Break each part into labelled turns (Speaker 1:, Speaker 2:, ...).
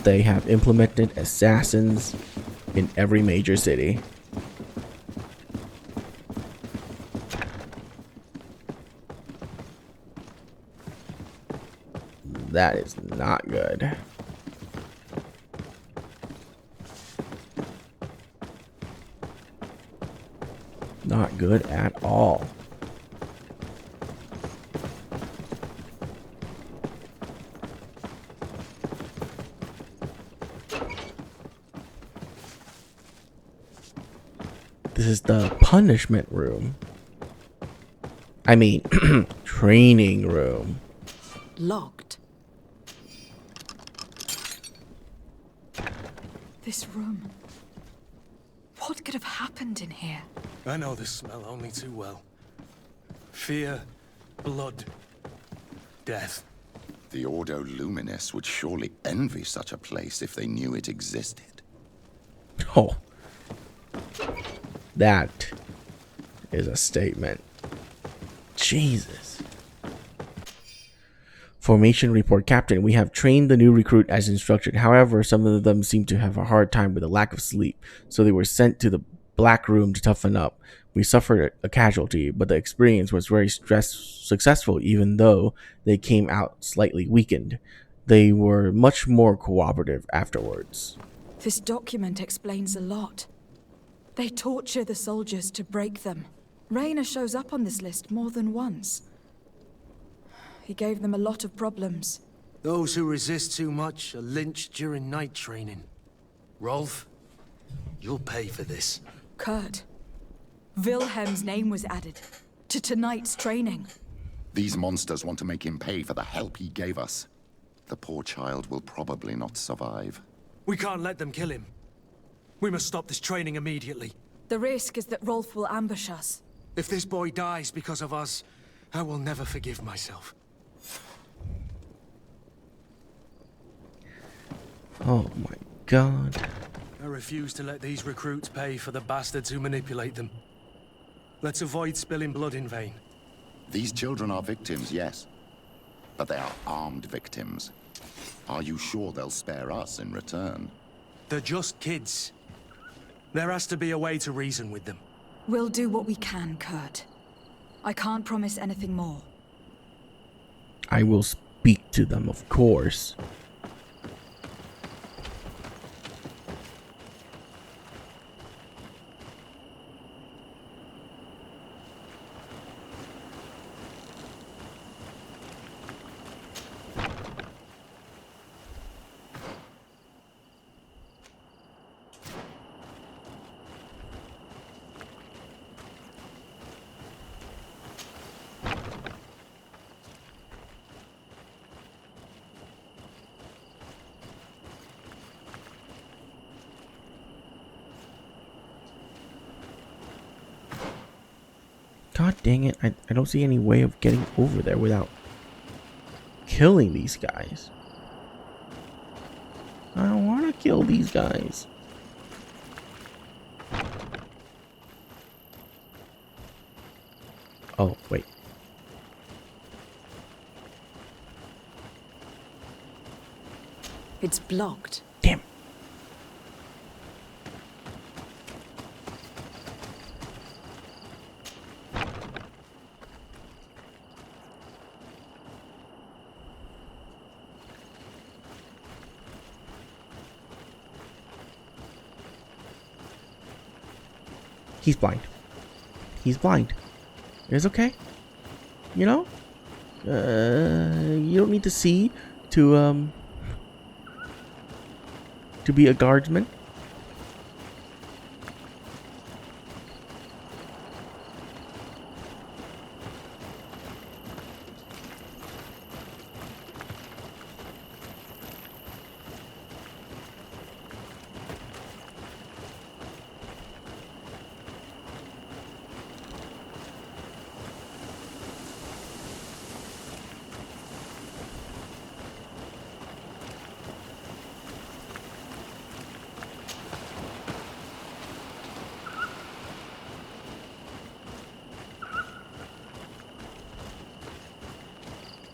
Speaker 1: they have implemented assassins in every major city. That is not good. Not good at all. This is the punishment room. I mean, training room.
Speaker 2: Locked. This room. What could have happened in here?
Speaker 3: I know this smell only too well. Fear, blood, death.
Speaker 4: The Ordo Luminis would surely envy such a place if they knew it existed.
Speaker 1: Oh. That is a statement. Jesus. Formation report, Captain. We have trained the new recruit as instructed. However, some of them seem to have a hard time with a lack of sleep, so they were sent to the black room to toughen up. We suffered a casualty, but the experience was very successful, even though they came out slightly weakened. They were much more cooperative afterwards.
Speaker 2: This document explains a lot. They torture the soldiers to break them. Rayner shows up on this list more than once. He gave them a lot of problems.
Speaker 3: Those who resist too much are lynched during night training. Rolf, you'll pay for this.
Speaker 2: Kurt, Wilhelm's name was added to tonight's training.
Speaker 4: These monsters want to make him pay for the help he gave us. The poor child will probably not survive.
Speaker 3: We can't let them kill him. We must stop this training immediately.
Speaker 2: The risk is that Rolf will ambush us.
Speaker 3: If this boy dies because of us, I will never forgive myself.
Speaker 1: Oh my god.
Speaker 3: I refuse to let these recruits pay for the bastards who manipulate them. Let's avoid spilling blood in vain.
Speaker 4: These children are victims, yes. But they are armed victims. Are you sure they'll spare us in return?
Speaker 3: They're just kids. There has to be a way to reason with them.
Speaker 2: We'll do what we can, Kurt. I can't promise anything more.
Speaker 1: I will speak to them, of course. God dang it, I don't see any way of getting over there without killing these guys. I don't want to kill these guys. Oh, wait.
Speaker 2: It's blocked.
Speaker 1: Damn. He's blind. He's blind. It's okay. You know? You don't need to see to be a guardsman.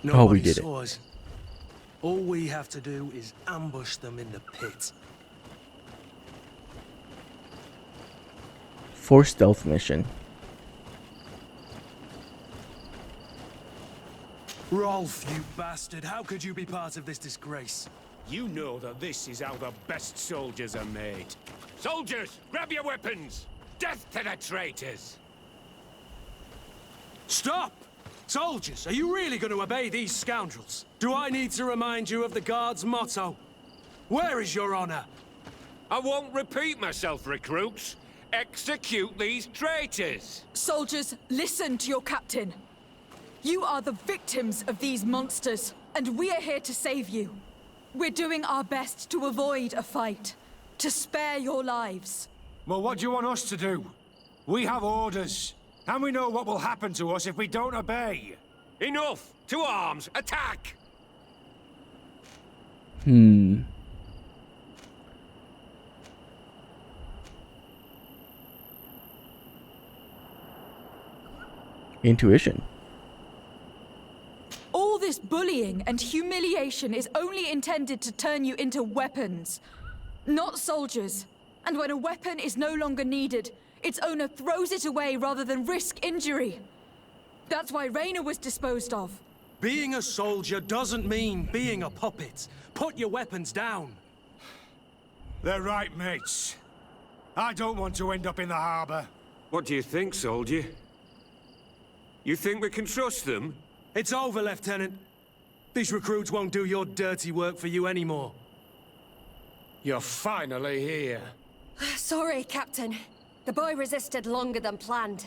Speaker 3: Nobody
Speaker 1: we did it.
Speaker 3: saw us. All we have to do is ambush them in the pit.
Speaker 1: Force stealth mission.
Speaker 3: Rolf, you bastard, how could you be part of this disgrace?
Speaker 5: You know that this is how the best soldiers are made. Soldiers, grab your weapons! Death to the traitors!
Speaker 3: Stop! Soldiers, are you really going to obey these scoundrels? Do I need to remind you of the Guard's motto? Where is your honor?
Speaker 5: I won't repeat myself, recruits. Execute these traitors!
Speaker 2: Soldiers, listen to your captain. You are the victims of these monsters, and we are here to save you. We're doing our best to avoid a fight, to spare your lives.
Speaker 6: Well, what do you want us to do? We have orders, and we know what will happen to us if we don't obey.
Speaker 5: Enough! To arms! Attack!
Speaker 1: Intuition.
Speaker 2: All this bullying and humiliation is only intended to turn you into weapons, not soldiers. And when a weapon is no longer needed, its owner throws it away rather than risk injury. That's why Raina was disposed of.
Speaker 3: Being a soldier doesn't mean being a puppet. Put your weapons down.
Speaker 6: They're right, mates. I don't want to end up in the harbor.
Speaker 5: What do you think, soldier? You think we can trust them?
Speaker 3: It's over, Lieutenant. These recruits won't do your dirty work for you anymore.
Speaker 5: You're finally here.
Speaker 7: Sorry, Captain. The boy resisted longer than planned.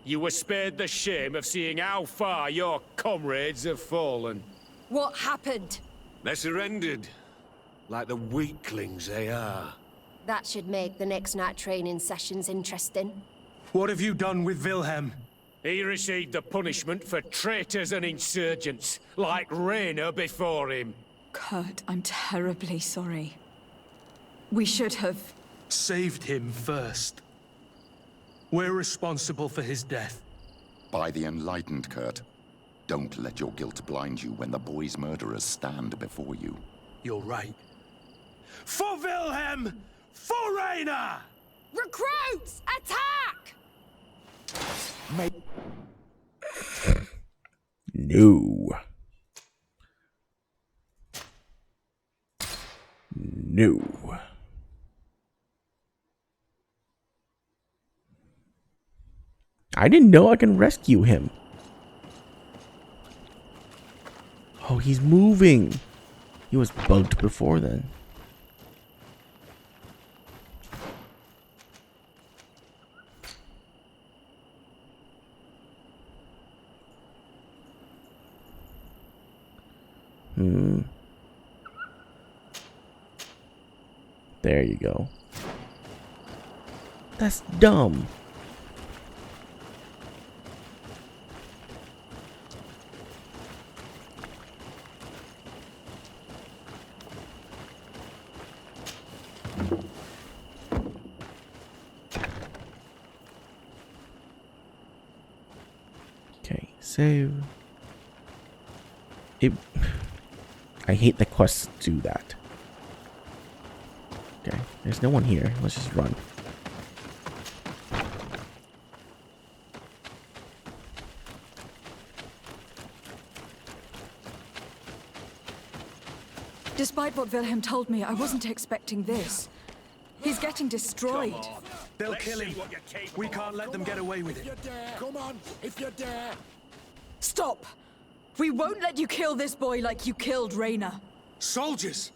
Speaker 5: You were spared the shame of seeing how far your comrades have fallen.
Speaker 7: What happened?
Speaker 5: They surrendered, like the weaklings they are.
Speaker 7: That should make the next night training sessions interesting.
Speaker 3: What have you done with Wilhelm?
Speaker 5: He received the punishment for traitors and insurgents, like Raina before him.
Speaker 2: Kurt, I'm terribly sorry. We should have...
Speaker 3: Saved him first. We're responsible for his death.
Speaker 4: By the enlightened, Kurt. Don't let your guilt blind you when the boy's murderers stand before you.
Speaker 3: You're right. For Wilhelm! For Raina!
Speaker 7: Recruits! Attack!
Speaker 1: No. No. I didn't know I can rescue him. Oh, he's moving. He was bugged before then. There you go. That's dumb. Okay, save. I hate the quests do that. Okay, there's no one here. Let's just run.
Speaker 2: Despite what Wilhelm told me, I wasn't expecting this. He's getting destroyed.
Speaker 3: They'll kill him. We can't let them get away with it.
Speaker 8: Come on, if you dare.
Speaker 2: Stop! We won't let you kill this boy like you killed Raina.
Speaker 3: Soldiers!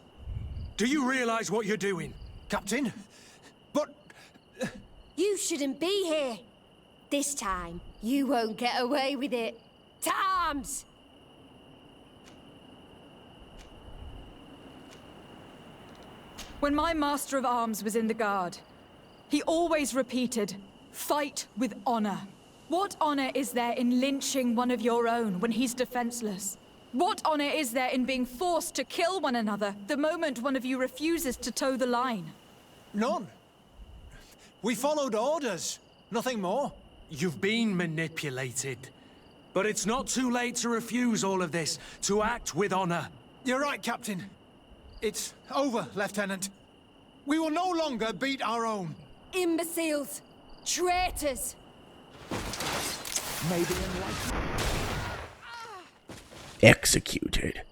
Speaker 3: Do you realize what you're doing?
Speaker 6: Captain? But...
Speaker 7: You shouldn't be here. This time, you won't get away with it. To arms!
Speaker 2: When my Master of Arms was in the Guard, he always repeated, fight with honor. What honor is there in lynching one of your own when he's defenseless? What honor is there in being forced to kill one another the moment one of you refuses to toe the line?
Speaker 6: None. We followed orders. Nothing more.
Speaker 3: You've been manipulated. But it's not too late to refuse all of this, to act with honor.
Speaker 6: You're right, Captain. It's over, Lieutenant. We will no longer beat our own.
Speaker 7: Imbeciles! Traitors!
Speaker 8: May the enlightened...
Speaker 1: Executed.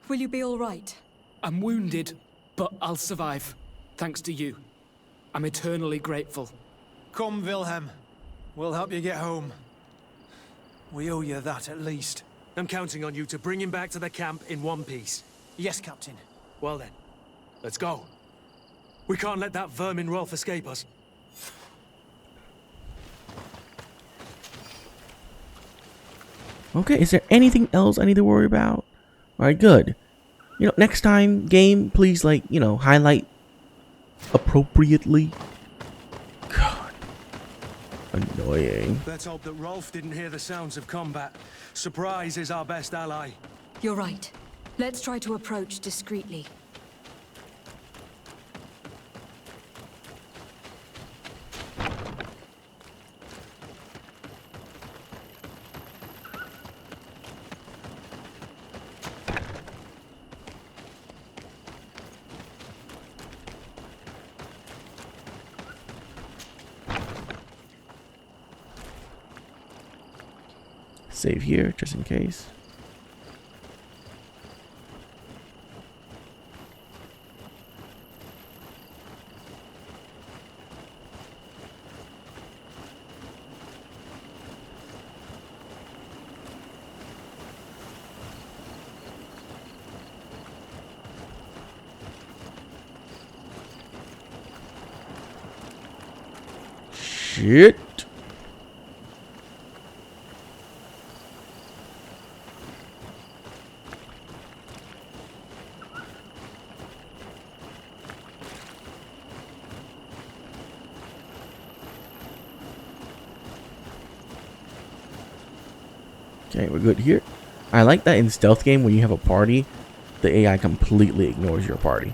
Speaker 2: Will you be all right?
Speaker 9: I'm wounded, but I'll survive. Thanks to you. I'm eternally grateful.
Speaker 6: Come, Wilhelm. We'll help you get home. We owe you that, at least.
Speaker 3: I'm counting on you to bring him back to the camp in one piece.
Speaker 6: Yes, Captain.
Speaker 3: Well then, let's go. We can't let that vermin Rolf escape us.
Speaker 1: Okay, is there anything else I need to worry about? Alright, good. You know, next time, game, please, like, you know, highlight appropriately. God. Annoying.
Speaker 3: Let's hope that Rolf didn't hear the sounds of combat. Surprise is our best ally.
Speaker 2: You're right. Let's try to approach discreetly.
Speaker 1: Save here, just in case. Shit. Okay, we're good here. I like that in stealth game when you have a party, the AI completely ignores your party.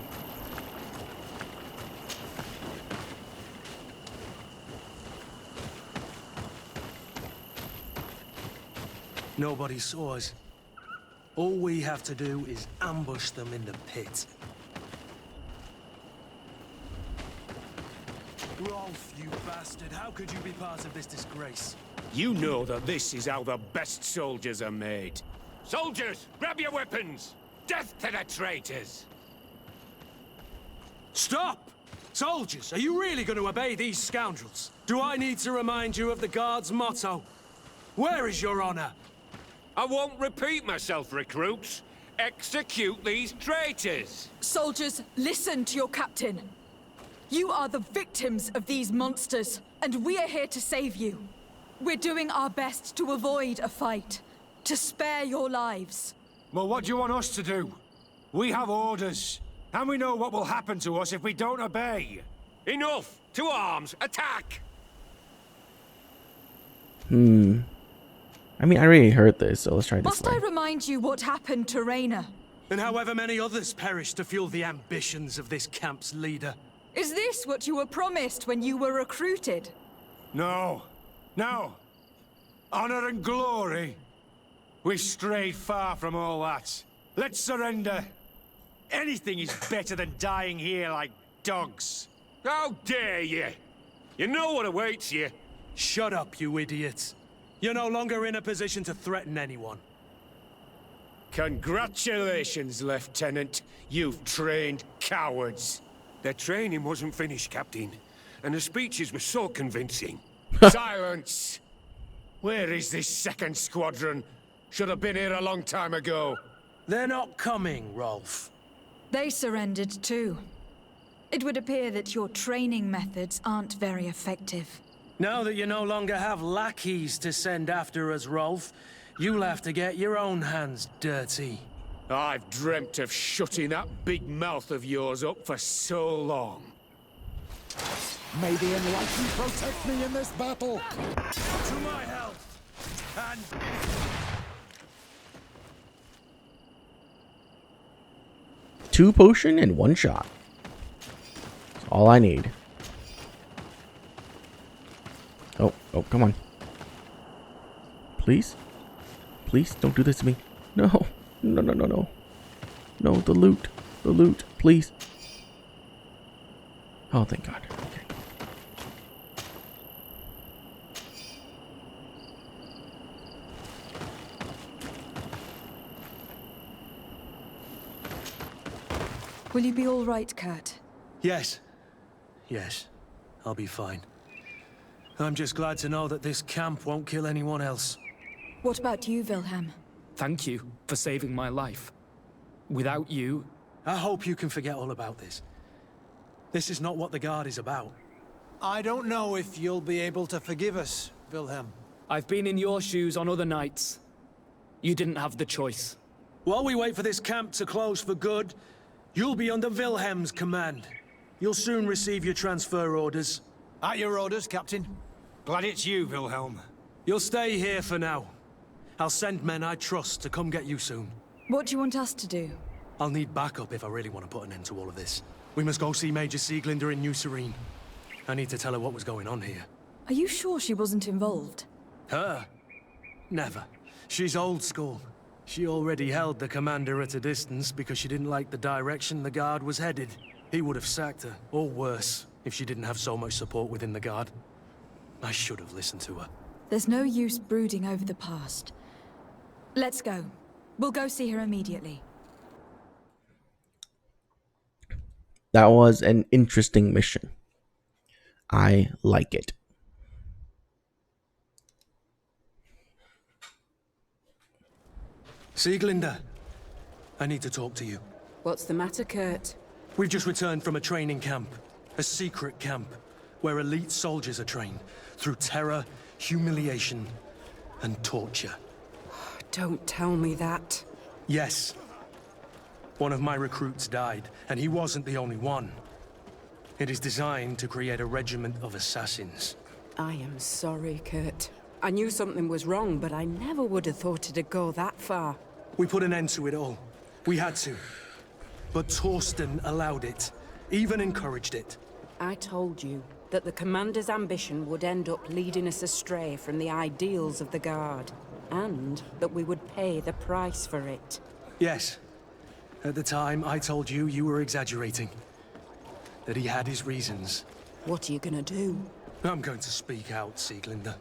Speaker 3: Nobody saw us. All we have to do is ambush them in the pit. Rolf, you bastard, how could you be part of this disgrace?
Speaker 5: You know that this is how the best soldiers are made. Soldiers, grab your weapons! Death to the traitors!
Speaker 3: Stop! Soldiers, are you really going to obey these scoundrels? Do I need to remind you of the Guard's motto? Where is your honor?
Speaker 5: I won't repeat myself, recruits. Execute these traitors!
Speaker 2: Soldiers, listen to your captain. You are the victims of these monsters, and we are here to save you. We're doing our best to avoid a fight, to spare your lives.
Speaker 6: Well, what do you want us to do? We have orders, and we know what will happen to us if we don't obey.
Speaker 5: Enough! To arms! Attack!
Speaker 1: I mean, I already heard this, so let's try this
Speaker 2: Must
Speaker 1: way.
Speaker 2: I remind you what happened to Raina?
Speaker 3: And however many others perished to fuel the ambitions of this camp's leader.
Speaker 2: Is this what you were promised when you were recruited?
Speaker 6: No. No. Honor and glory. We've strayed far from all that. Let's surrender. Anything is better than dying here like dogs.
Speaker 5: How dare you! You know what awaits you.
Speaker 3: Shut up, you idiots. You're no longer in a position to threaten anyone.
Speaker 5: Congratulations, Lieutenant. You've trained cowards. Their training wasn't finished, Captain. And the speeches were so convincing. Silence! Where is this second squadron? Should have been here a long time ago.
Speaker 3: They're not coming, Rolf.
Speaker 2: They surrendered too. It would appear that your training methods aren't very effective.
Speaker 3: Now that you no longer have lackeys to send after us, Rolf, you'll have to get your own hands dirty.
Speaker 5: I've dreamt of shutting that big mouth of yours up for so long.
Speaker 8: May the enlightened protect me in this battle.
Speaker 3: To my health! And...
Speaker 1: Two potion and one shot. That's all I need. Oh, come on. Please? Please, don't do this to me. No. No, no, no, no. No, the loot. The loot, please. Oh, thank God. Okay.
Speaker 2: Will you be all right, Kurt?
Speaker 3: Yes. Yes. I'll be fine. I'm just glad to know that this camp won't kill anyone else.
Speaker 2: What about you, Wilhelm?
Speaker 9: Thank you for saving my life. Without you...
Speaker 3: I hope you can forget all about this. This is not what the Guard is about.
Speaker 6: I don't know if you'll be able to forgive us, Wilhelm.
Speaker 9: I've been in your shoes on other nights. You didn't have the choice.
Speaker 3: While we wait for this camp to close for good, you'll be under Wilhelm's command. You'll soon receive your transfer orders.
Speaker 6: At your orders, Captain. Glad it's you, Wilhelm.
Speaker 3: You'll stay here for now. I'll send men I trust to come get you soon.
Speaker 2: What do you want us to do?
Speaker 3: I'll need backup if I really want to put an end to all of this. We must go see Major Sieglinder in New Serene. I need to tell her what was going on here.
Speaker 2: Are you sure she wasn't involved?
Speaker 3: Her? Never. She's old school. She already held the commander at a distance because she didn't like the direction the Guard was headed. He would have sacked her, or worse, if she didn't have so much support within the Guard. I should have listened to her.
Speaker 2: There's no use brooding over the past. Let's go. We'll go see her immediately.
Speaker 1: That was an interesting mission. I like it.
Speaker 3: Sieglinder, I need to talk to you.
Speaker 10: What's the matter, Kurt?
Speaker 3: We've just returned from a training camp. A secret camp, where elite soldiers are trained through terror, humiliation, and torture.
Speaker 10: Don't tell me that.
Speaker 3: Yes. One of my recruits died, and he wasn't the only one. It is designed to create a regiment of assassins.
Speaker 10: I am sorry, Kurt. I knew something was wrong, but I never would have thought it'd go that far.
Speaker 3: We put an end to it all. We had to. But Torsten allowed it, even encouraged it.
Speaker 10: I told you that the commander's ambition would end up leading us astray from the ideals of the Guard, and that we would pay the price for it.
Speaker 3: Yes. At the time, I told you you were exaggerating. That he had his reasons.
Speaker 10: What are you gonna do?
Speaker 3: I'm going to speak out, Sieglinder.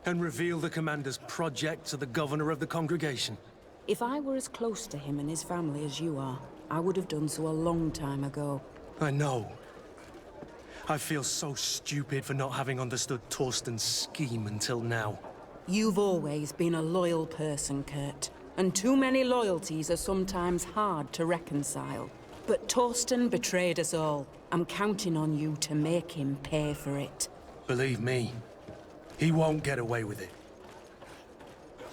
Speaker 3: And reveal the commander's project to the governor of the congregation.
Speaker 10: If I were as close to him and his family as you are, I would have done so a long time ago.
Speaker 3: I know. I feel so stupid for not having understood Torsten's scheme until now.
Speaker 10: You've always been a loyal person, Kurt. And too many loyalties are sometimes hard to reconcile. But Torsten betrayed us all. I'm counting on you to make him pay for it.
Speaker 3: Believe me, he won't get away with it.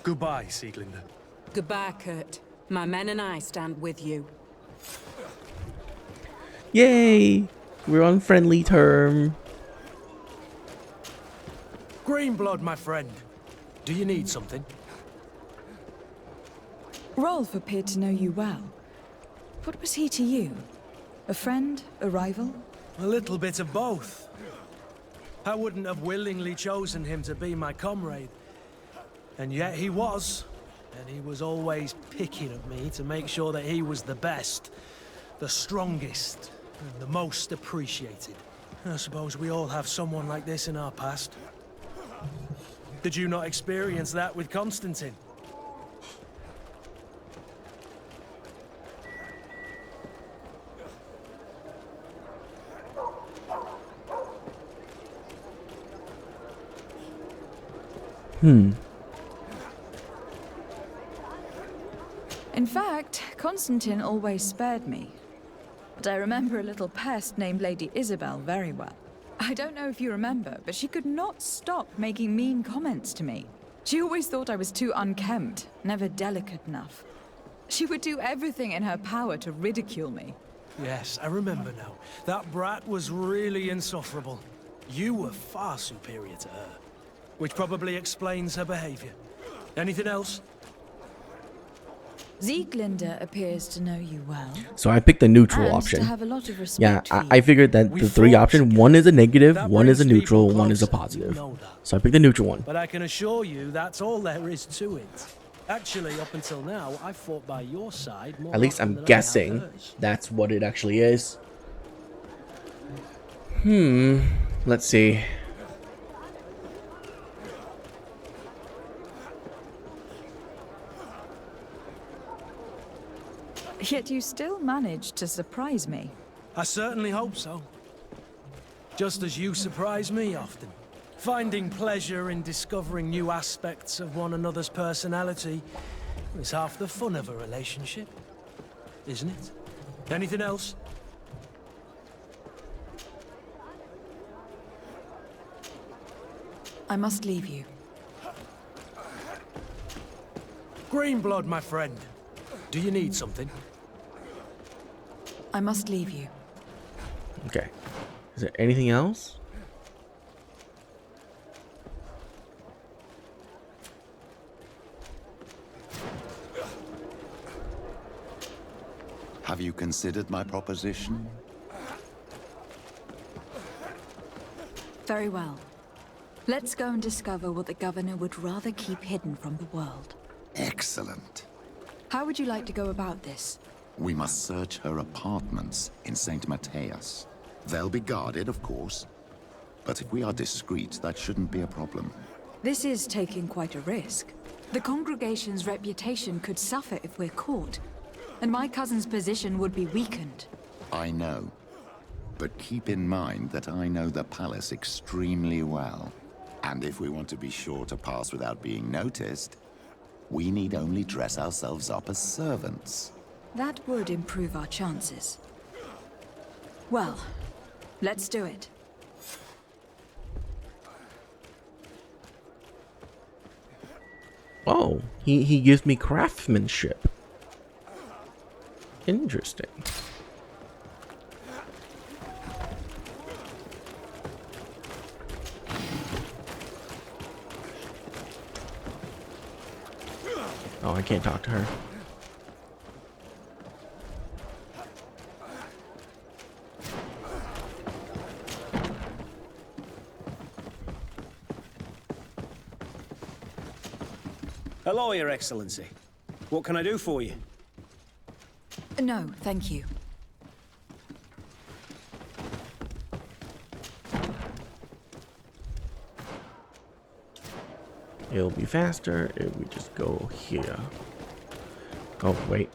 Speaker 3: Goodbye, Sieglinder.
Speaker 10: Goodbye, Kurt. My men and I stand with you.
Speaker 1: Yay! We're on friendly term.
Speaker 3: Greenblood, my friend. Do you need something?
Speaker 2: Rolf appeared to know you well. What was he to you? A friend? A rival?
Speaker 3: A little bit of both. I wouldn't have willingly chosen him to be my comrade. And yet he was. And he was always picking at me to make sure that he was the best, the strongest, and the most appreciated. I suppose we all have someone like this in our past. Did you not experience that with Constantine?
Speaker 2: In fact, Constantine always spared me. But I remember a little pest named Lady Isabel very well. I don't know if you remember, but she could not stop making mean comments to me. She always thought I was too unkempt, never delicate enough. She would do everything in her power to ridicule me.
Speaker 3: Yes, I remember now. That brat was really insufferable. You were far superior to her, which probably explains her behavior. Anything else?
Speaker 2: Sieglinder appears to know you well.
Speaker 1: So I picked the neutral
Speaker 2: and
Speaker 1: option.
Speaker 2: to have a lot of
Speaker 1: Yeah,
Speaker 2: respect for you.
Speaker 1: I figured that the three options, one is a negative, one is a neutral, one is a positive. So I picked the neutral one.
Speaker 3: But I can assure you that's all there is to it. Actually, up until now, I've fought by your side more
Speaker 1: At least
Speaker 3: often
Speaker 1: I'm
Speaker 3: than I have
Speaker 1: guessing
Speaker 3: hers.
Speaker 1: that's what it actually is. Let's see.
Speaker 2: Yet you still managed to surprise me.
Speaker 3: I certainly hope so. Just as you surprise me often. Finding pleasure in discovering new aspects of one another's personality is half the fun of a relationship, isn't it? Anything else?
Speaker 2: I must leave you.
Speaker 3: Greenblood, my friend. Do you need something?
Speaker 2: I must leave you.
Speaker 1: Okay. Is there anything else?
Speaker 4: Have you considered my proposition?
Speaker 2: Very well. Let's go and discover what the governor would rather keep hidden from the world.
Speaker 4: Excellent.
Speaker 2: How would you like to go about this?
Speaker 4: We must search her apartments in St. Matthias. They'll be guarded, of course. But if we are discreet, that shouldn't be a problem.
Speaker 2: This is taking quite a risk. The congregation's reputation could suffer if we're caught, and my cousin's position would be weakened.
Speaker 4: I know. But keep in mind that I know the palace extremely well. And if we want to be sure to pass without being noticed, we need only dress ourselves up as servants.
Speaker 2: That would improve our chances. Well, let's do it.
Speaker 1: Oh, he gives me craftsmanship. Interesting. Oh, I can't talk to her.
Speaker 11: Hello, Your Excellency. What can I do for you?
Speaker 2: No, thank you.
Speaker 1: It'll be faster if we just go here. Oh, wait.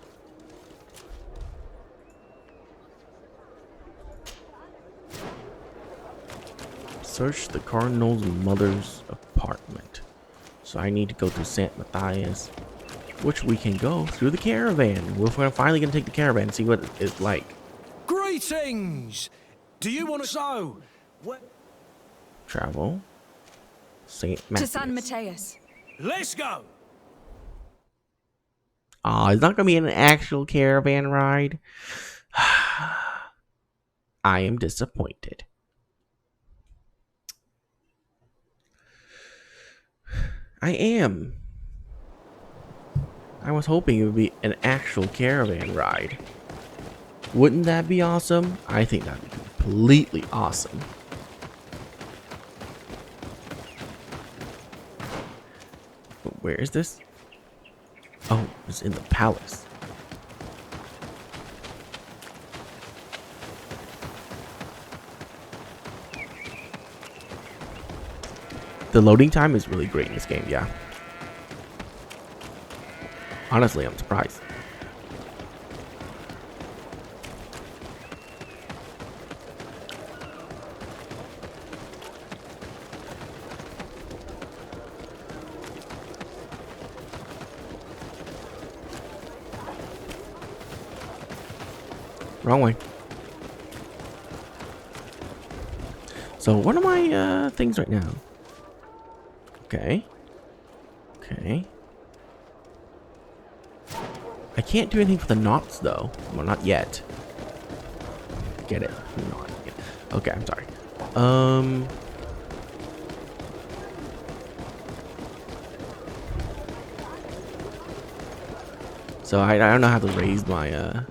Speaker 1: Search the Cardinal's mother's apartment. So I need to go to St. Matthias, which we can go through the caravan. We're finally going to take the caravan and see what it's like.
Speaker 3: Greetings! Do you want to sow? What?
Speaker 1: Travel. St.
Speaker 2: To
Speaker 1: Matthias.
Speaker 2: San Mateus.
Speaker 3: Let's go!
Speaker 1: Oh, it's not going to be an actual caravan ride. I am disappointed. I am. I was hoping it would be an actual caravan ride. Wouldn't that be awesome? I think that would be completely awesome. But where is this? Oh, it's in the palace. The loading time is really great in this game, yeah. Honestly, I'm surprised. Wrong way. So what are my things right now? Okay. Okay. I can't do anything for the knots though. Well, not yet. Get it? Not yet. Okay, I'm sorry. So I don't know how to raise my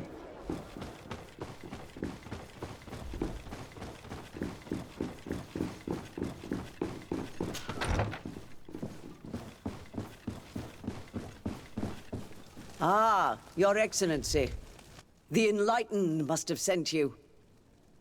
Speaker 12: Your Excellency, the Enlightened must have sent you.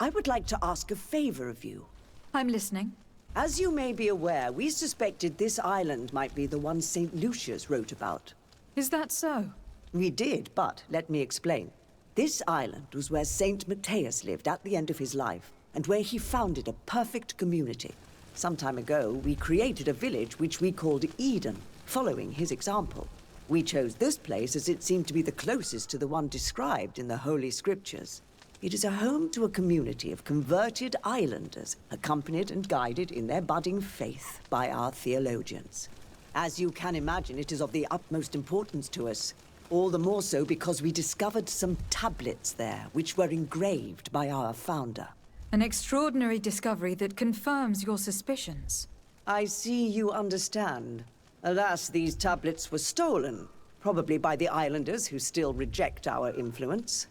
Speaker 12: I would like to ask a favor of you.
Speaker 2: I'm listening.
Speaker 12: As you may be aware, we suspected this island might be the one St. Lucius wrote about.
Speaker 2: Is that so?
Speaker 12: We did, but let me explain. This island was where Saint Matthias lived at the end of his life, and where he founded a perfect community. Some time ago, we created a village which we called Eden, following his example. We chose this place as it seemed to be the closest to the one described in the Holy Scriptures. It is a home to a community of converted islanders, accompanied and guided in their budding faith by our theologians. As you can imagine, it is of the utmost importance to us. All the more so because we discovered some tablets there, which were engraved by our founder.
Speaker 2: An extraordinary discovery that confirms your suspicions.
Speaker 12: I see you understand. Alas, these tablets were stolen, probably by the islanders who still reject our influence.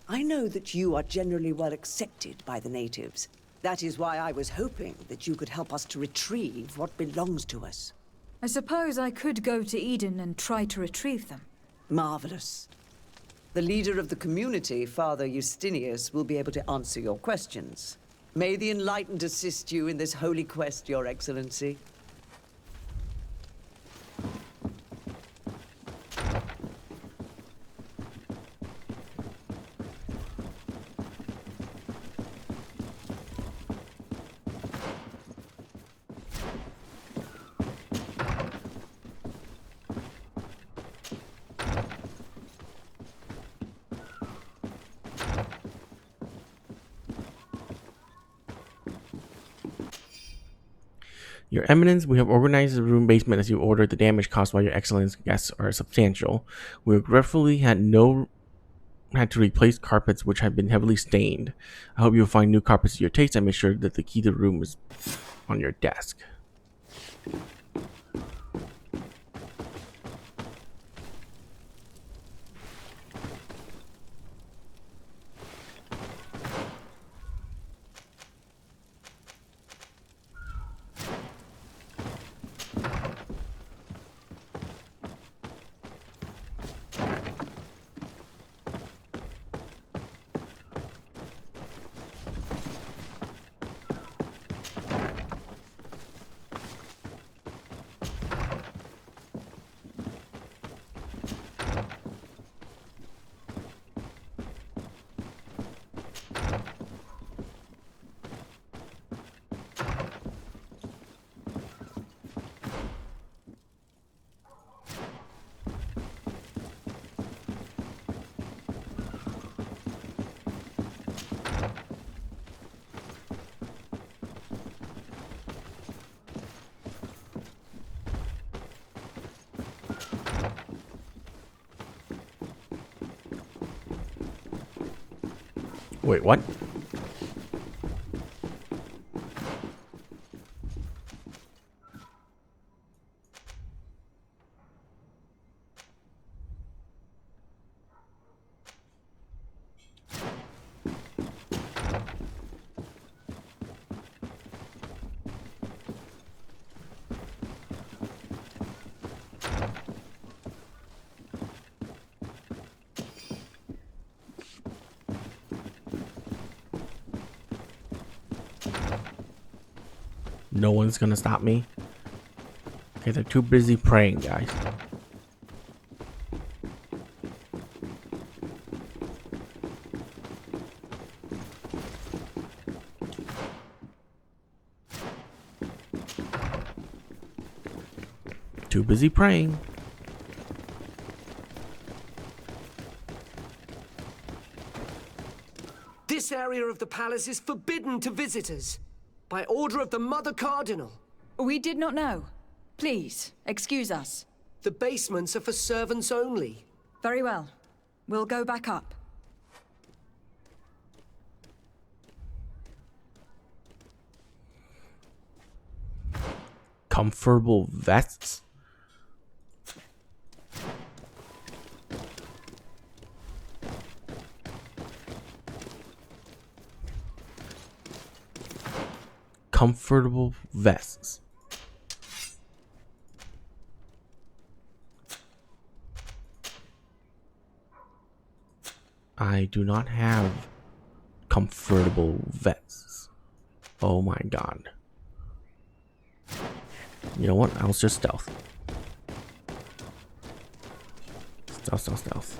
Speaker 12: I know that you are generally well accepted by the natives. That is why I was hoping that you could help us to retrieve what belongs to us.
Speaker 2: I suppose I could go to Eden and try to retrieve them.
Speaker 12: Marvelous. The leader of the community, Father Justinius, will be able to answer your questions. May the Enlightened assist you in this holy quest, Your Excellency.
Speaker 1: Your Eminence, we have organized the room basement as you ordered. The damage caused by your Excellence guests are substantial. We regretfully had to replace carpets which had been heavily stained. I hope you'll find new carpets to your taste and make sure that the key to the room is on your desk. Wait, what? No one's gonna stop me. Okay, they're too busy praying, guys. Too busy praying.
Speaker 13: This area of the palace is forbidden to visitors. By order of the Mother Cardinal.
Speaker 2: We did not know. Please, excuse us.
Speaker 13: The basements are for servants only.
Speaker 2: Very well. We'll go back up.
Speaker 1: Comfortable vests? Comfortable vests. I do not have comfortable vests. Oh my god. You know what? I'll just stealth. Stealth.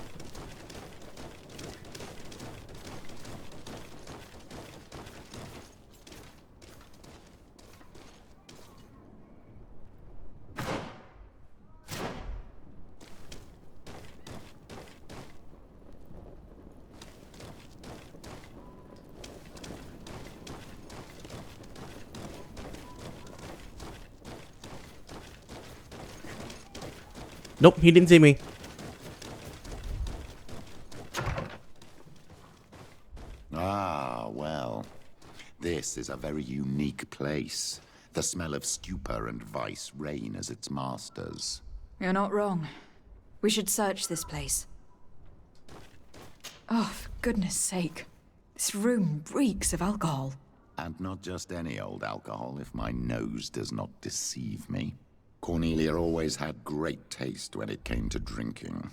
Speaker 1: Nope, he didn't see me.
Speaker 4: Ah, well. This is a very unique place. The smell of stupor and vice reign as its masters.
Speaker 2: You're not wrong. We should search this place. Oh, for goodness sake. This room reeks of alcohol.
Speaker 4: And not just any old alcohol, if my nose does not deceive me. Cornelia always had great taste when it came to drinking.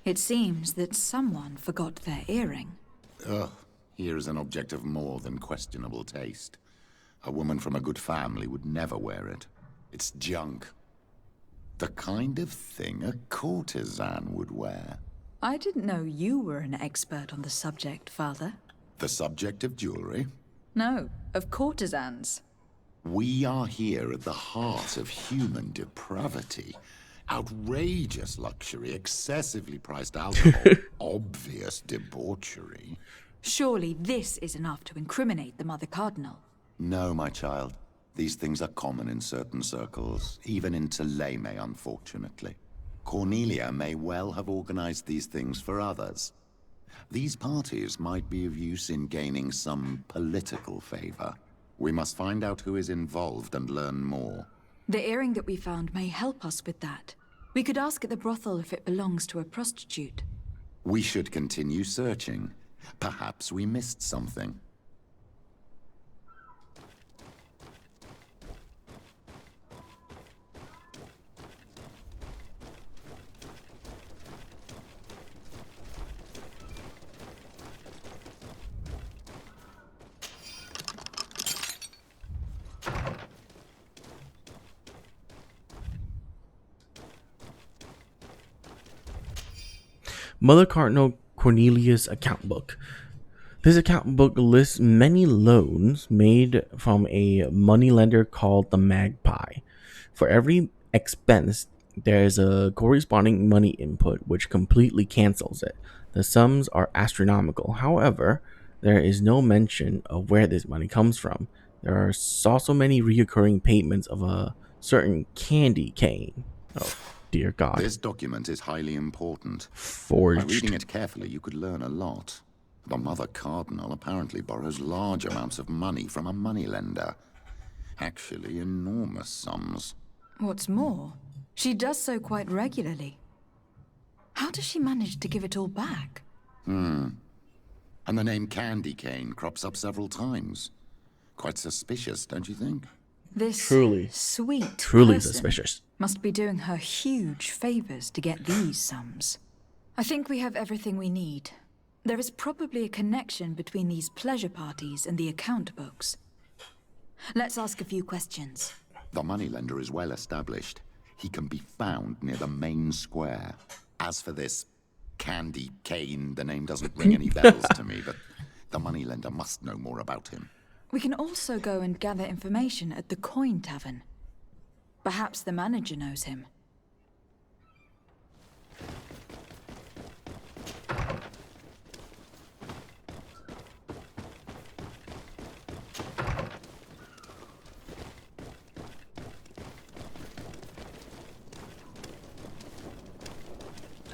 Speaker 2: It seems that someone forgot their earring.
Speaker 4: Ugh, here is an object of more than questionable taste. A woman from a good family would never wear it. It's junk. The kind of thing a courtesan would wear.
Speaker 2: I didn't know you were an expert on the subject, Father.
Speaker 4: The subject of jewelry?
Speaker 2: No, of courtesans.
Speaker 4: We are here at the heart of human depravity. Outrageous luxury, excessively priced alcohol, obvious debauchery.
Speaker 2: Surely this is enough to incriminate the Mother Cardinal.
Speaker 4: No, my child. These things are common in certain circles, even in Theleme, unfortunately. Cornelia may well have organized these things for others. These parties might be of use in gaining some political favor. We must find out who is involved and learn more.
Speaker 2: The earring that we found may help us with that. We could ask at the brothel if it belongs to a prostitute.
Speaker 4: We should continue searching. Perhaps we missed something.
Speaker 1: Mother Cardinal Cornelius account book. This account book lists many loans made from a moneylender called the Magpie. For every expense, there is a corresponding money input which completely cancels it. The sums are astronomical. However, there is no mention of where this money comes from. There are also many reoccurring payments of a certain candy cane. Oh, dear God.
Speaker 4: This document is highly important.
Speaker 1: Forged.
Speaker 4: By reading it carefully, you could learn a lot. The Mother Cardinal apparently borrows large amounts of money from a moneylender. Actually, enormous sums.
Speaker 2: What's more, she does so quite regularly. How does she manage to give it all back?
Speaker 4: And the name Candy Cane crops up several times. Quite suspicious, don't you think?
Speaker 2: This
Speaker 1: Truly
Speaker 2: person
Speaker 1: suspicious.
Speaker 2: Must be doing her huge favors to get these sums. I think we have everything we need. There is probably a connection between these pleasure parties and the account books. Let's ask a few questions.
Speaker 4: The moneylender is well established. He can be found near the main square. As for this Candy Cane, the name doesn't ring any bells to me, but the moneylender must know more about him.
Speaker 2: We can also go and gather information at the Coin Tavern. Perhaps the manager knows him.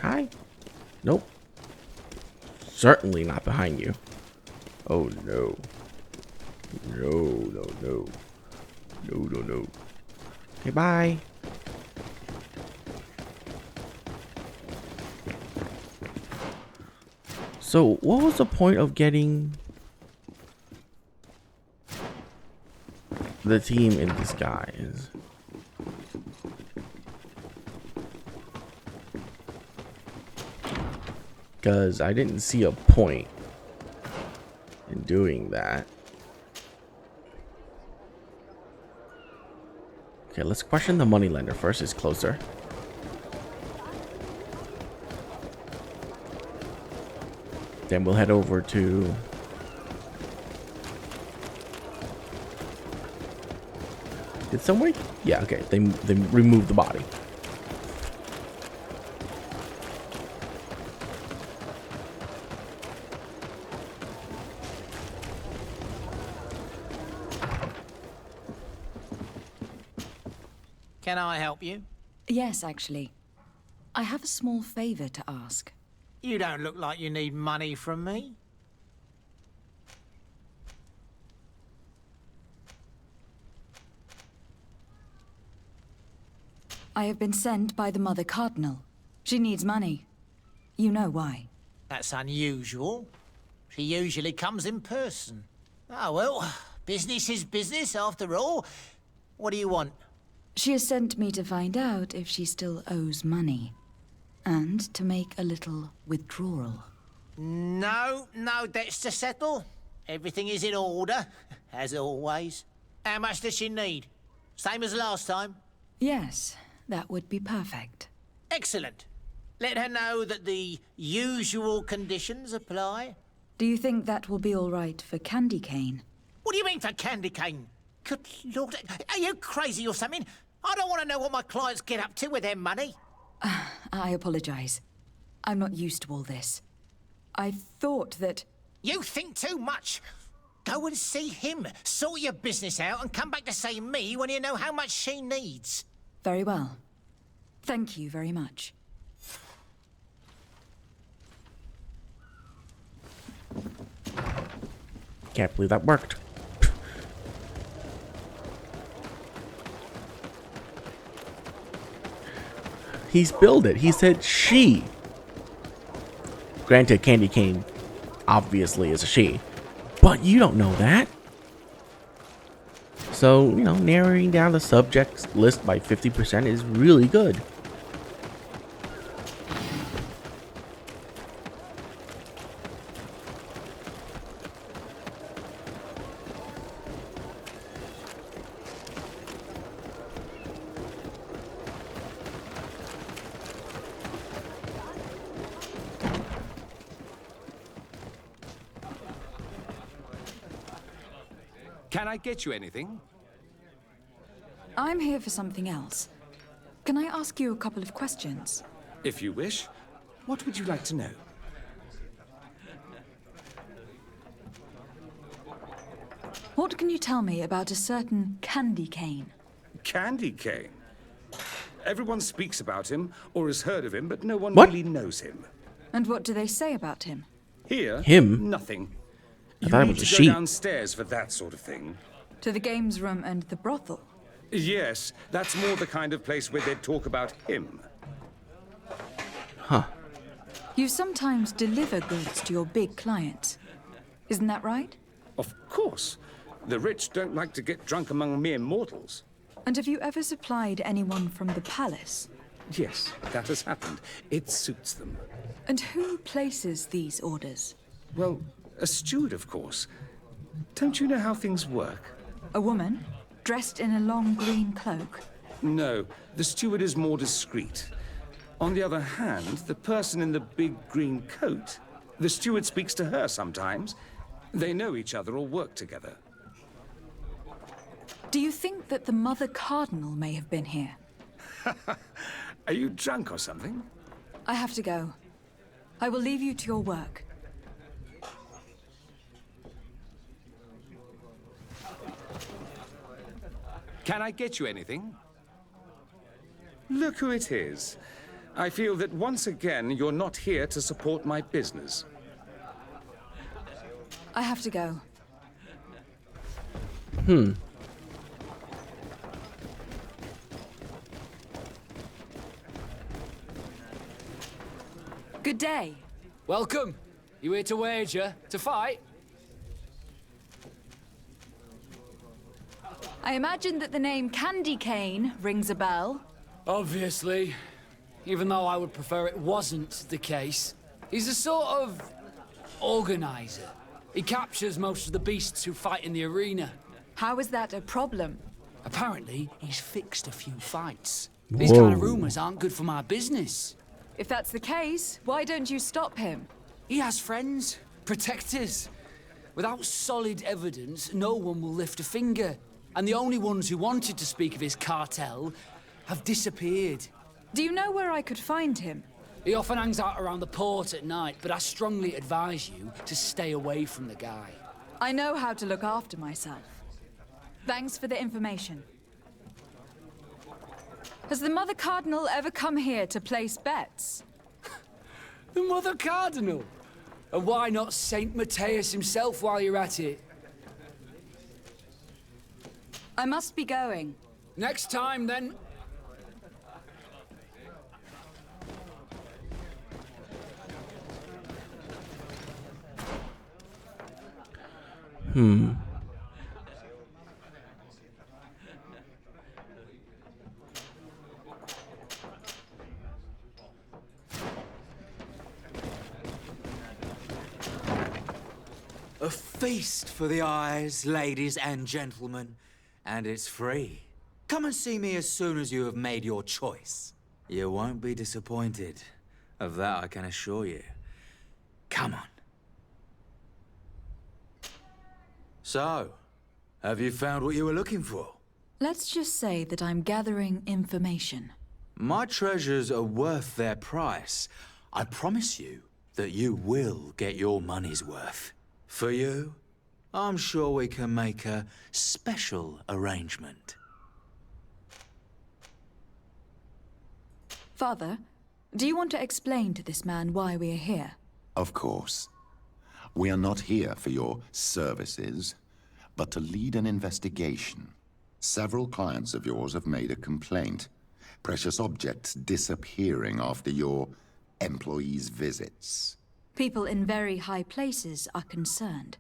Speaker 1: Hi. Nope. Certainly not behind you. Oh no. No. Okay, bye. So, what was the point of getting the team in disguise? because I didn't see a point in doing that. Okay, let's question the moneylender first. It's closer. Then we'll head over to... Did someone... Yeah, okay. They removed the body.
Speaker 14: Can I help you?
Speaker 2: Yes, actually. I have a small favor to ask.
Speaker 14: You don't look like you need money from me.
Speaker 2: I have been sent by the Mother Cardinal. She needs money. You know why.
Speaker 14: That's unusual. She usually comes in person. Oh, well, business is business after all. What do you want?
Speaker 2: She has sent me to find out if she still owes money. And to make a little withdrawal.
Speaker 14: No debts to settle. Everything is in order, as always. How much does she need? Same as last time?
Speaker 2: Yes, that would be perfect.
Speaker 14: Excellent. Let her know that the usual conditions apply.
Speaker 2: Do you think that will be all right for Candy Cane?
Speaker 14: What do you mean for Candy Cane? Good Lord, are you crazy or something? I don't want to know what my clients get up to with their money.
Speaker 2: I apologize. I'm not used to all this. I thought that...
Speaker 14: You think too much. Go and see him, sort your business out, and come back to see me when you know how much she needs.
Speaker 2: Very well. Thank you very much.
Speaker 1: Can't believe that worked. He spilled it. He said she. Granted, Candy Cane obviously is a she, but you don't know that. So, you know, narrowing down the subjects list by 50% is really good.
Speaker 6: Can I get you anything?
Speaker 2: I'm here for something else. Can I ask you a couple of questions?
Speaker 6: If you wish. What would you like to know?
Speaker 2: What can you tell me about a certain Candy Cane?
Speaker 6: Candy Cane? Everyone speaks about him or has heard of him, but no one
Speaker 1: What?
Speaker 6: really knows him.
Speaker 2: And what do they say about him?
Speaker 6: Here?
Speaker 1: Him?
Speaker 6: Nothing.
Speaker 1: I
Speaker 6: You
Speaker 1: thought it
Speaker 6: need
Speaker 1: was
Speaker 6: to
Speaker 1: a
Speaker 6: go
Speaker 1: sheep.
Speaker 6: downstairs for that sort of thing.
Speaker 2: To the games room and the brothel?
Speaker 6: Yes, that's more the kind of place where they'd talk about him.
Speaker 1: Huh.
Speaker 2: You sometimes deliver goods to your big clients. Isn't that right?
Speaker 6: Of course. The rich don't like to get drunk among mere mortals.
Speaker 2: And have you ever supplied anyone from the palace?
Speaker 6: Yes, that has happened. It suits them.
Speaker 2: And who places these orders?
Speaker 6: Well, a steward, of course. Don't you know how things work?
Speaker 2: A woman? Dressed in a long green cloak?
Speaker 6: No, the steward is more discreet. On the other hand, the person in the big green coat, the steward speaks to her sometimes. They know each other or work together.
Speaker 2: Do you think that the Mother Cardinal may have been here?
Speaker 6: Are you drunk or something?
Speaker 2: I have to go. I will leave you to your work.
Speaker 6: Can I get you anything? Look who it is. I feel that once again you're not here to support my business.
Speaker 2: I have to go. Good day.
Speaker 9: Welcome. You here to wager? To fight?
Speaker 2: I imagine that the name Candy Cane rings a bell.
Speaker 9: Obviously. Even though I would prefer it wasn't the case. He's a sort of organizer. He captures most of the beasts who fight in the arena.
Speaker 2: How is that a problem?
Speaker 9: Apparently, he's fixed a few fights. These kind of rumors aren't good for my business.
Speaker 2: If that's the case, why don't you stop him?
Speaker 9: He has friends, protectors. Without solid evidence, no one will lift a finger. And the only ones who wanted to speak of his cartel have disappeared.
Speaker 2: Do you know where I could find him?
Speaker 9: He often hangs out around the port at night, but I strongly advise you to stay away from the guy.
Speaker 2: I know how to look after myself. Thanks for the information. Has the Mother Cardinal ever come here to place bets?
Speaker 9: The Mother Cardinal? And why not Saint Matthias himself while you're at it?
Speaker 2: I must be going.
Speaker 9: Next time, then.
Speaker 15: A feast for the eyes, ladies and gentlemen, and it's free. Come and see me as soon as you have made your choice. You won't be disappointed. Of that I can assure you. Come on. So, have you found what you were looking for?
Speaker 2: Let's just say that I'm gathering information.
Speaker 15: My treasures are worth their price. I promise you that you will get your money's worth. For you, I'm sure we can make a special arrangement.
Speaker 2: Father, do you want to explain to this man why we are here?
Speaker 4: Of course. We are not here for your services, but to lead an investigation. Several clients of yours have made a complaint. Precious objects disappearing after your employees' visits.
Speaker 2: People in very high places are concerned,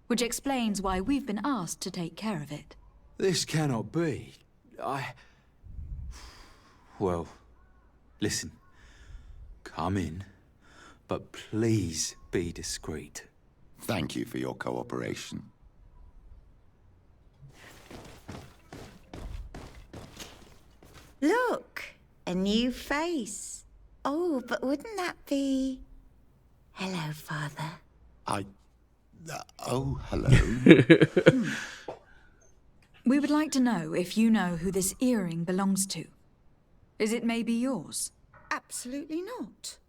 Speaker 2: which explains why we've been asked to take care of it.
Speaker 15: This cannot be. Well, listen. Come in, but please be discreet.
Speaker 4: Thank you for your cooperation.
Speaker 16: Look, a new face. Oh, but wouldn't that be... Hello, Father.
Speaker 4: Oh, hello.
Speaker 2: We would like to know if you know who this earring belongs to. Is it maybe yours?
Speaker 16: Absolutely not.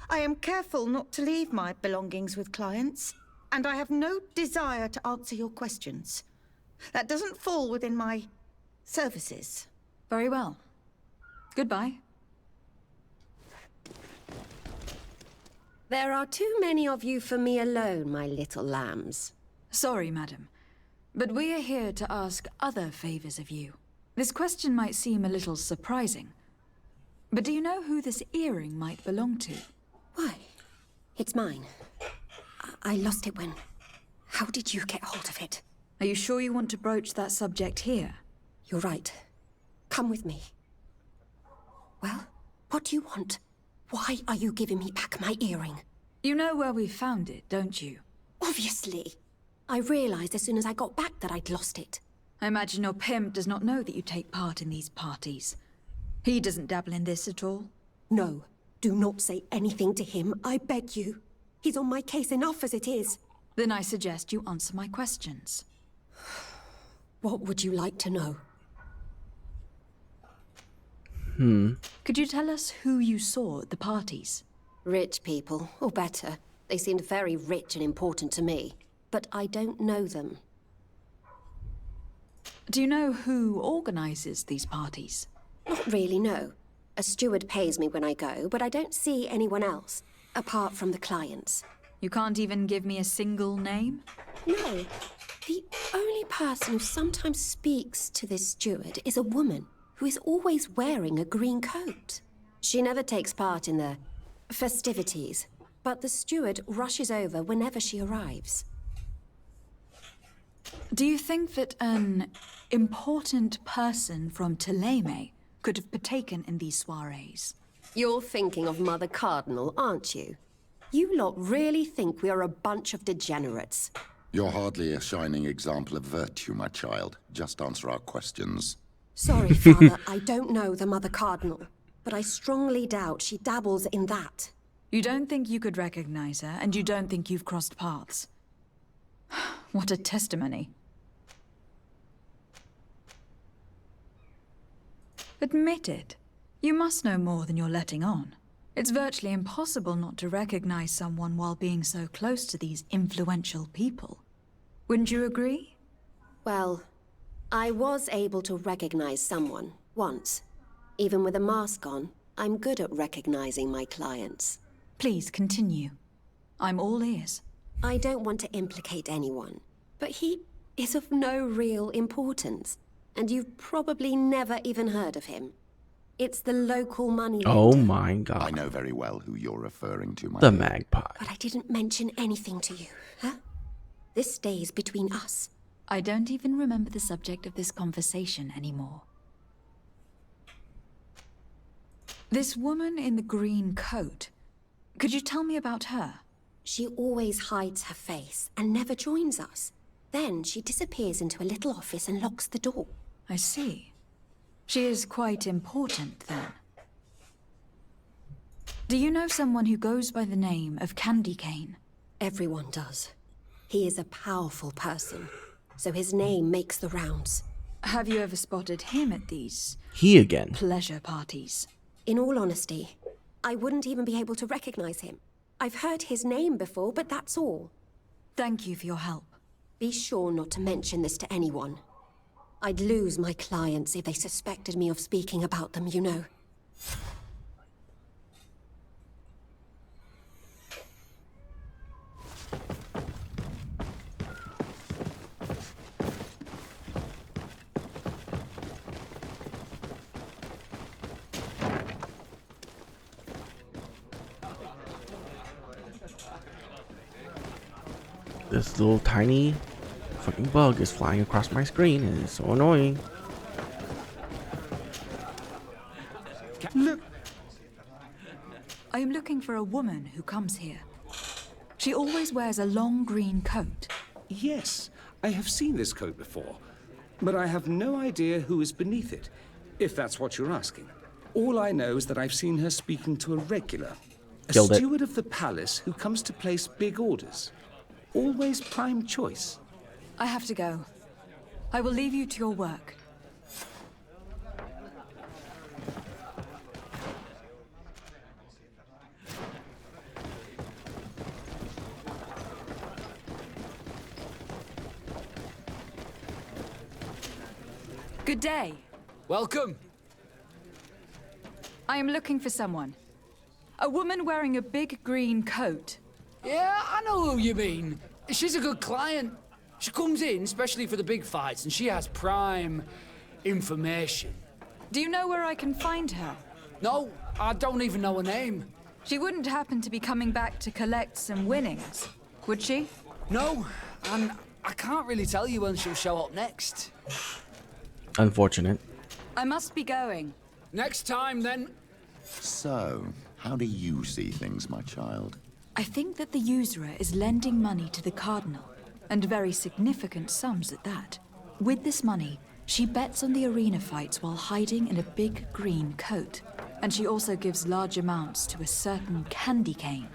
Speaker 16: I am careful not to leave my belongings with clients, and I have no desire to answer your questions. That doesn't fall within my services.
Speaker 2: Very well. Goodbye.
Speaker 7: There are too many of you for me alone, my little lambs.
Speaker 2: Sorry, madam, but we are here to ask other favors of you. This question might seem a little surprising, but do you know who this earring might belong to?
Speaker 7: Why? It's mine. I lost it when... How did you get hold of it?
Speaker 2: Are you sure you want to broach that subject here?
Speaker 7: You're right. Come with me. Well, what do you want? Why are you giving me back my earring?
Speaker 2: You know where we found it, don't you?
Speaker 7: Obviously. I realized as soon as I got back that I'd lost it.
Speaker 2: I imagine your pimp does not know that you take part in these parties. He doesn't dabble in this at all?
Speaker 7: No. Do not say anything to him, I beg you. He's on my case enough as it is.
Speaker 2: Then I suggest you answer my questions.
Speaker 7: What would you like to know?
Speaker 2: Could you tell us who you saw at the parties?
Speaker 7: Rich people, or better. They seemed very rich and important to me. But I don't know them.
Speaker 2: Do you know who organizes these parties?
Speaker 7: Not really, no. A steward pays me when I go, but I don't see anyone else, apart from the clients.
Speaker 2: You can't even give me a single name?
Speaker 7: No. The only person who sometimes speaks to this steward is a woman who is always wearing a green coat. She never takes part in the festivities, but the steward rushes over whenever she arrives.
Speaker 2: Do you think that an important person from Teleme could have partaken in these soirees?
Speaker 7: You're thinking of Mother Cardinal, aren't you? You lot really think we are a bunch of degenerates.
Speaker 4: You're hardly a shining example of virtue, my child. Just answer our questions.
Speaker 7: Sorry, Father, I don't know the Mother Cardinal, but I strongly doubt she dabbles in that.
Speaker 2: You don't think you could recognize her, and you don't think you've crossed paths. What a testimony. Admit it. You must know more than you're letting on. It's virtually impossible not to recognize someone while being so close to these influential people. Wouldn't you agree?
Speaker 7: Well, I was able to recognize someone, once. Even with a mask on, I'm good at recognizing my clients.
Speaker 2: Please continue. I'm all ears.
Speaker 7: I don't want to implicate anyone, but he is of no real importance, and you've probably never even heard of him. It's the local money lender.
Speaker 1: Oh my god.
Speaker 4: I know very well who you're referring to, my
Speaker 1: The
Speaker 4: lord.
Speaker 1: magpie.
Speaker 7: But I didn't mention anything to you, huh? This stays between us.
Speaker 2: I don't even remember the subject of this conversation anymore. This woman in the green coat. Could you tell me about her?
Speaker 7: She always hides her face and never joins us. Then she disappears into a little office and locks the door.
Speaker 2: I see. She is quite important, then. Do you know someone who goes by the name of Candy Cane?
Speaker 7: Everyone does. He is a powerful person, so his name makes the rounds.
Speaker 2: Have you ever spotted him at these...
Speaker 1: He again.
Speaker 2: ...pleasure parties?
Speaker 7: In all honesty, I wouldn't even be able to recognize him. I've heard his name before, but that's all.
Speaker 2: Thank you for your help.
Speaker 7: Be sure not to mention this to anyone. I'd lose my clients if they suspected me of speaking about them, you know.
Speaker 1: This little tiny fucking bug is flying across my screen and it's so annoying.
Speaker 2: Look. I am looking for a woman who comes here. She always wears a long green coat.
Speaker 17: Yes, I have seen this coat before, but I have no idea who is beneath it, if that's what you're asking. All I know is that I've seen her speaking to a regular, a
Speaker 1: Killed it.
Speaker 17: steward of the palace who comes to place big orders. Always prime choice.
Speaker 2: I have to go. I will leave you to your work. Good day.
Speaker 9: Welcome.
Speaker 2: I am looking for someone. A woman wearing a big green coat.
Speaker 9: Yeah, I know who you mean. She's a good client. She comes in, especially for the big fights, and she has prime information.
Speaker 2: Do you know where I can find her?
Speaker 9: No, I don't even know her name.
Speaker 2: She wouldn't happen to be coming back to collect some winnings, would she?
Speaker 9: No, and I can't really tell you when she'll show up next.
Speaker 1: Unfortunate.
Speaker 2: I must be going.
Speaker 9: Next time, then.
Speaker 4: So, how do you see things, my child?
Speaker 2: I think that the usurer is lending money to the Cardinal, and very significant sums at that. With this money, she bets on the arena fights while hiding in a big green coat. And she also gives large amounts to a certain Candy Cane,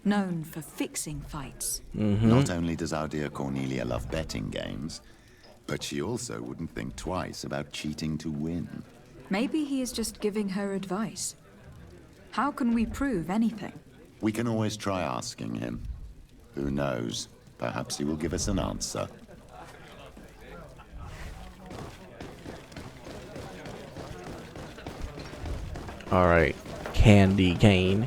Speaker 2: known for fixing fights.
Speaker 4: Not only does our dear Cornelia love betting games, but she also wouldn't think twice about cheating to win.
Speaker 2: Maybe he is just giving her advice. How can we prove anything?
Speaker 4: We can always try asking him. Who knows? Perhaps he will give us an answer.
Speaker 1: Alright. Candy Cane.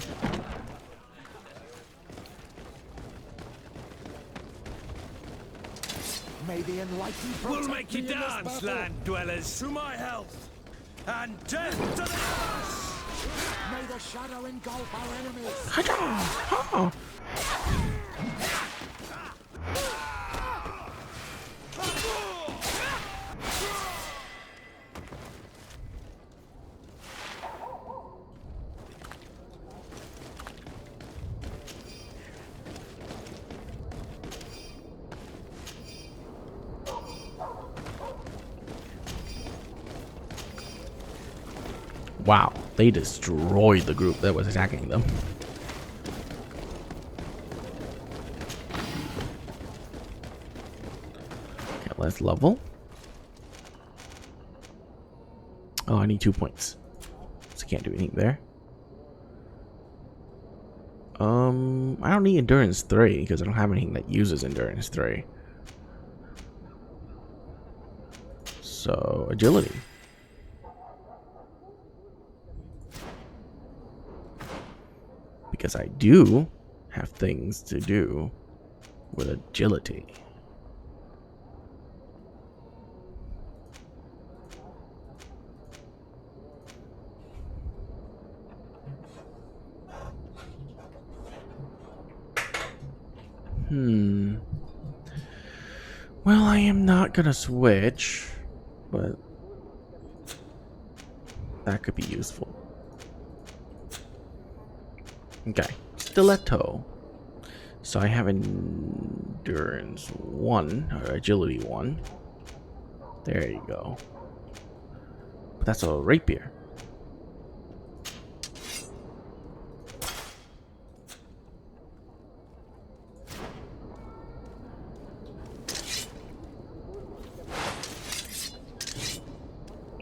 Speaker 8: May the enlightened
Speaker 3: We'll
Speaker 8: protect
Speaker 3: make you
Speaker 8: me in this
Speaker 3: dance,
Speaker 8: battle.
Speaker 3: land dwellers. To my health. And death to the us!
Speaker 8: May the shadow engulf our enemies.
Speaker 1: Wow, they destroyed the group that was attacking them. Okay, let's level. Oh, I need 2 points. So I can't do anything there. I don't need endurance 3 because I don't have anything that uses endurance 3. So agility. Because I do have things to do with agility. Well, I am not gonna switch, but that could be useful. Okay, stiletto. So I have endurance 1 or agility 1. There you go. But that's a rapier.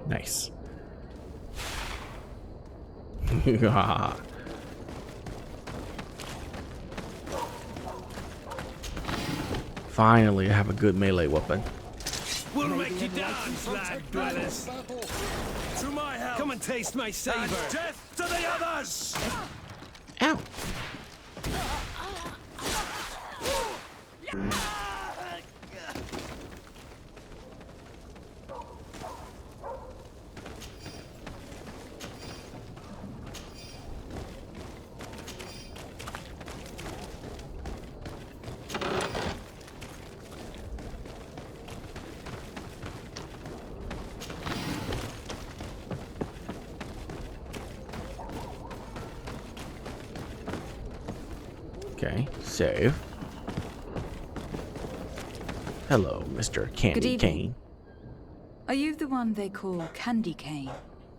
Speaker 1: Nice. Finally, I have a good melee weapon.
Speaker 3: We'll make you dance, lad dwellers. To my help. Come and taste my savor. And death to the others.
Speaker 1: Ow. Okay, save. Hello, Mr. Candy
Speaker 2: Good evening.
Speaker 1: Cane.
Speaker 2: Are you the one they call Candy Cane?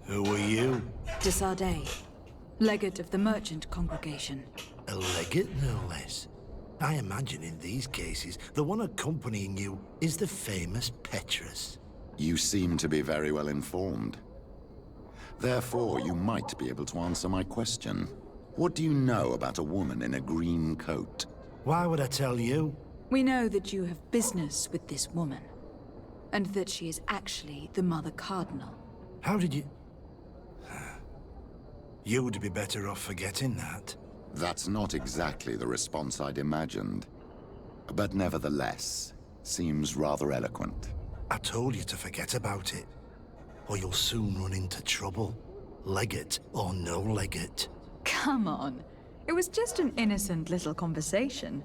Speaker 6: Who are you?
Speaker 2: Desardet, legate of the merchant congregation.
Speaker 6: A legate, no less. I imagine in these cases, the one accompanying you is the famous Petrus.
Speaker 4: You seem to be very well informed. Therefore, you might be able to answer my question. What do you know about a woman in a green coat?
Speaker 6: Why would I tell you?
Speaker 2: We know that you have business with this woman, and that she is actually the Mother Cardinal.
Speaker 6: How did you... You would be better off forgetting that.
Speaker 4: That's not exactly the response I'd imagined. But nevertheless, seems rather eloquent.
Speaker 6: I told you to forget about it, or you'll soon run into trouble. Legate or no legate.
Speaker 2: Come on. It was just an innocent little conversation.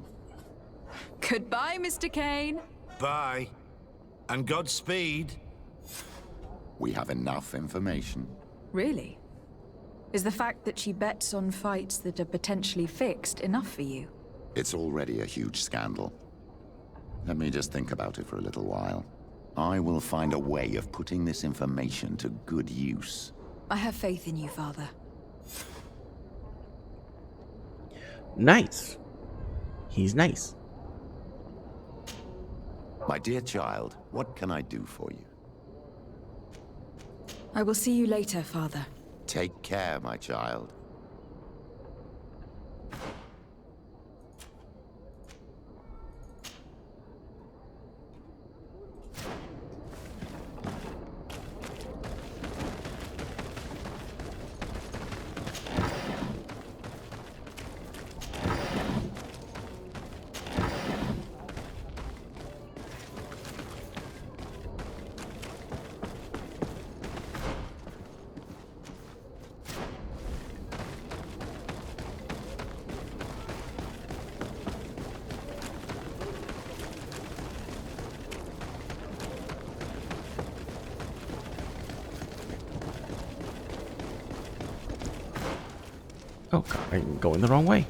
Speaker 2: Goodbye, Mr. Kane.
Speaker 6: Bye. And Godspeed.
Speaker 4: We have enough information.
Speaker 2: Really? Is the fact that she bets on fights that are potentially fixed enough for you?
Speaker 4: It's already a huge scandal. Let me just think about it for a little while. I will find a way of putting this information to good use.
Speaker 2: I have faith in you, Father.
Speaker 1: Nice. He's nice.
Speaker 4: My dear child, what can I do for you?
Speaker 2: I will see you later, Father.
Speaker 4: Take care, my child.
Speaker 1: Oh god, I'm going the wrong way.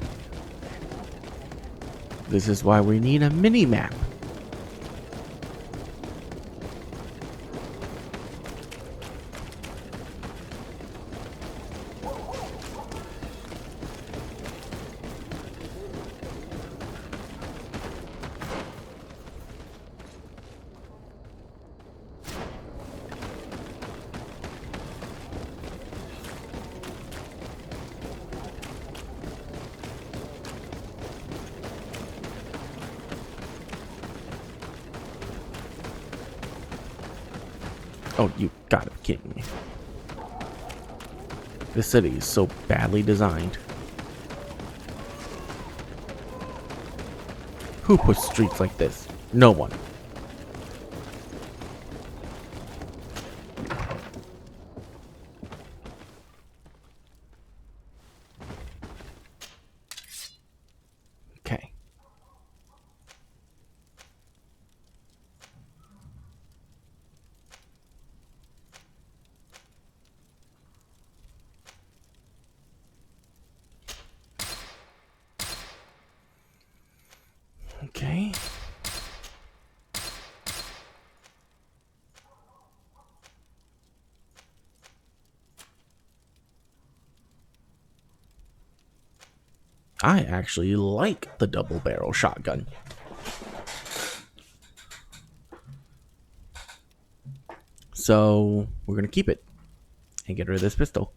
Speaker 1: This is why we need a mini-map. Oh, you gotta be kidding me. This city is so badly designed. Who puts streets like this? No one. Okay. Okay. I actually like the double barrel shotgun. So we're gonna keep it and get rid of this pistol.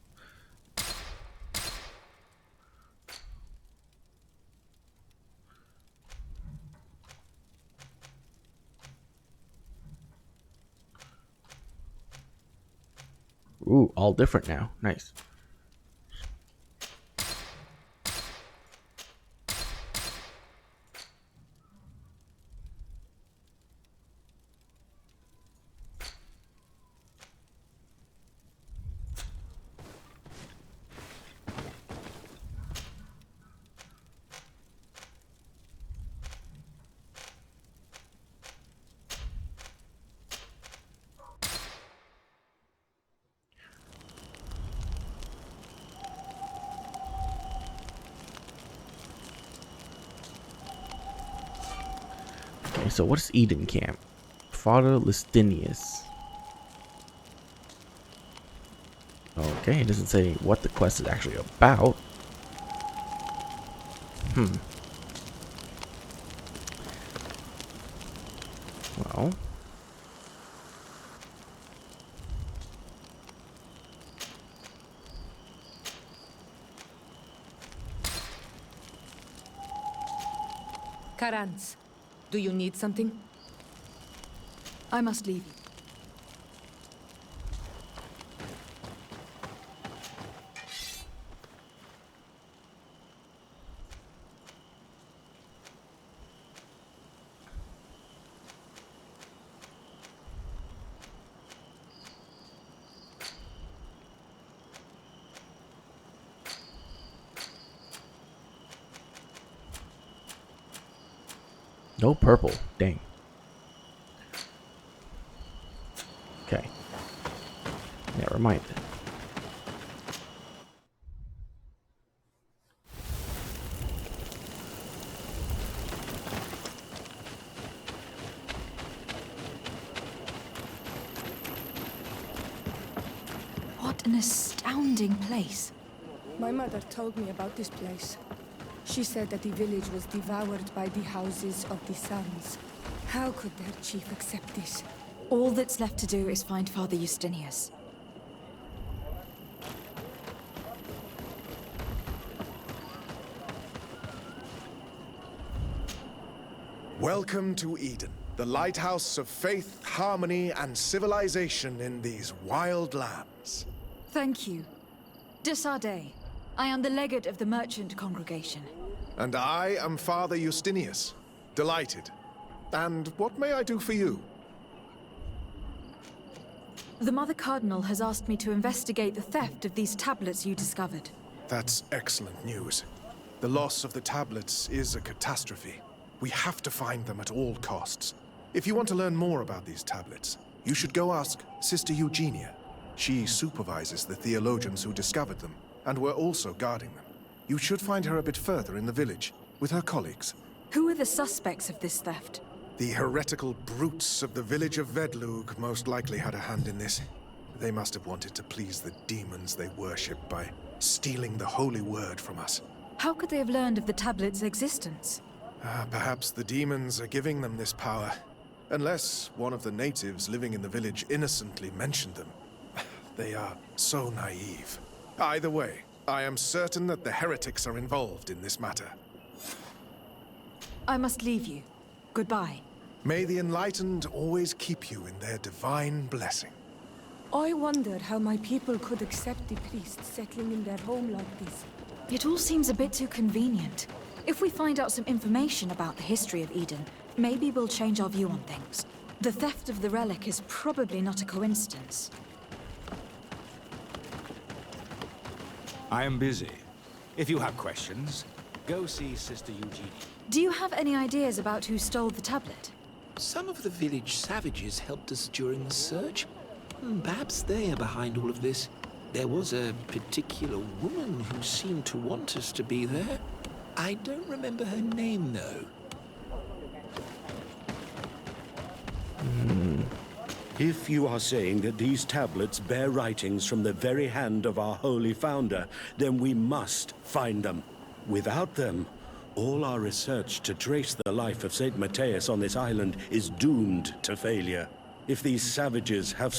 Speaker 1: Ooh, all different now. Nice. Okay, so what's Eden Camp? Father Listinius. Okay, it doesn't say what the quest is actually about. Well.
Speaker 2: Karans, do you need something? I must leave you.
Speaker 1: No purple. Dang. Okay. Never mind.
Speaker 2: What an astounding place.
Speaker 18: My mother told me about this place. She said that the village was devoured by the houses of the sons. How could their chief accept this?
Speaker 2: All that's left to do is find Father Justinius.
Speaker 19: Welcome to Eden, the lighthouse of faith, harmony, and civilization in these wild lands.
Speaker 2: Thank you. Desardet. I am the legate of the merchant congregation.
Speaker 19: And I am Father Justinius. Delighted. And what may I do for you?
Speaker 2: The Mother Cardinal has asked me to investigate the theft of these tablets you discovered.
Speaker 19: That's excellent news. The loss of the tablets is a catastrophe. We have to find them at all costs. If you want to learn more about these tablets, you should go ask Sister Eugenia. She supervises the theologians who discovered them, and were also guarding them. You should find her a bit further in the village, with her colleagues.
Speaker 2: Who are the suspects of this theft?
Speaker 19: The heretical brutes of the village of Vedlug most likely had a hand in this. They must have wanted to please the demons they worship by stealing the holy word from us.
Speaker 2: How could they have learned of the tablet's existence?
Speaker 19: Perhaps the demons are giving them this power. Unless one of the natives living in the village innocently mentioned them. They are so naive. Either way, I am certain that the heretics are involved in this matter.
Speaker 2: I must leave you. Goodbye.
Speaker 19: May the enlightened always keep you in their divine blessing.
Speaker 18: I wonder how my people could accept the priests settling in their home like this.
Speaker 2: It all seems a bit too convenient. If we find out some information about the history of Eden, maybe we'll change our view on things. The theft of the relic is probably not a coincidence.
Speaker 6: I am busy. If you have questions, go see Sister Eugenie.
Speaker 2: Do you have any ideas about who stole the tablet?
Speaker 20: Some of the village savages helped us during the search. Perhaps they are behind all of this. There was a particular woman who seemed to want us to be there. I don't remember her name, though.
Speaker 21: If you are saying that these tablets bear writings from the very hand of our holy founder, then we must find them. Without them, all our research to trace the life of Saint Matthias on this island is doomed to failure. If these savages have